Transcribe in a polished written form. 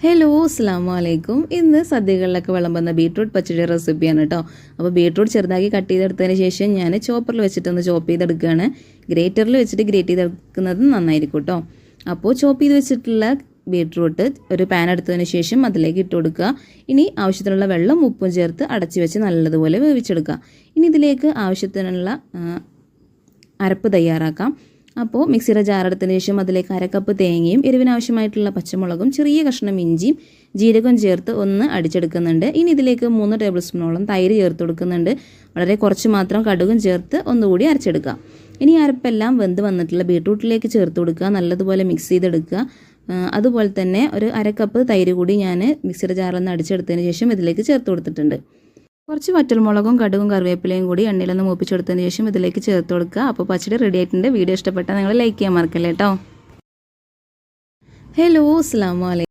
Hello അസ്സാമു അലൈക്കും. ഇന്ന് സദ്യകളിലൊക്കെ വിളമ്പുന്ന ബീട്രൂട്ട് പച്ചടി റെസിപ്പിയാണ് കേട്ടോ. അപ്പോൾ ബീട്രൂട്ട് ചെറുതാക്കി കട്ട് ചെയ്തെടുത്തതിന് ശേഷം ഞാൻ ചോപ്പറിൽ വെച്ചിട്ടൊന്ന് ചോപ്പ് ചെയ്തെടുക്കുകയാണ്. ഗ്രേറ്ററിൽ വെച്ചിട്ട് ഗ്രേറ്റ് ചെയ്തെടുക്കുന്നത് നന്നായിരിക്കും കേട്ടോ. അപ്പോൾ ചോപ്പ് ചെയ്ത് വെച്ചിട്ടുള്ള ബീട്രൂട്ട് ഒരു പാൻ എടുത്തതിന് ശേഷം അതിലേക്ക് ഇട്ട് കൊടുക്കുക. ഇനി ആവശ്യത്തിനുള്ള വെള്ളം ഉപ്പും ചേർത്ത് അടച്ചു വെച്ച് നല്ലതുപോലെ വേവിച്ചെടുക്കുക. ഇനി ഇതിലേക്ക് ആവശ്യത്തിനുള്ള അരപ്പ് തയ്യാറാക്കാം. അപ്പോൾ മിക്സിയുടെ ജാറെടുത്തതിന് ശേഷം അതിലേക്ക് അരക്കപ്പ് തേങ്ങയും എരിവിനാവശ്യമായിട്ടുള്ള പച്ചമുളകും ചെറിയ കഷ്ണം ഇഞ്ചിയും ജീരകവും ചേർത്ത് ഒന്ന് അടിച്ചെടുക്കുന്നുണ്ട്. ഇനി ഇതിലേക്ക് 3 ടേബിൾ സ്പൂണോളം തൈര് ചേർത്ത് കൊടുക്കുന്നുണ്ട്. വളരെ കുറച്ച് മാത്രം കടുകും ചേർത്ത് ഒന്നുകൂടി അരച്ചെടുക്കുക. ഇനി അരപ്പെല്ലാം വെന്ത് വന്നിട്ടുള്ള ബീട്രൂട്ടിലേക്ക് ചേർത്ത് കൊടുക്കുക. നല്ലതുപോലെ മിക്സ് ചെയ്തെടുക്കുക. അതുപോലെ തന്നെ ഒരു അരക്കപ്പ് തൈര് കൂടി ഞാൻ മിക്സിയുടെ ജാറിൽ നിന്ന് അടിച്ചെടുത്തതിന് ശേഷം ഇതിലേക്ക് ചേർത്ത് കൊടുത്തിട്ടുണ്ട്. കുറച്ച് വറ്റൽമുളകും കടുകും കറിവേപ്പിലയും കൂടി എണ്ണയിലൊന്ന് മൂപ്പിച്ചെടുത്തതിന് ശേഷം ഇതിലേക്ക് ചേർത്ത് കൊടുക്കുക. അപ്പോൾ പച്ചടി റെഡി ആയിട്ടുണ്ട്. വീഡിയോ ഇഷ്ടപ്പെട്ടാൽ നിങ്ങൾ ലൈക്ക് ചെയ്യാൻ മറക്കല്ലേ കേട്ടോ. ഹലോ അസ്സലാമു അലൈക്കും.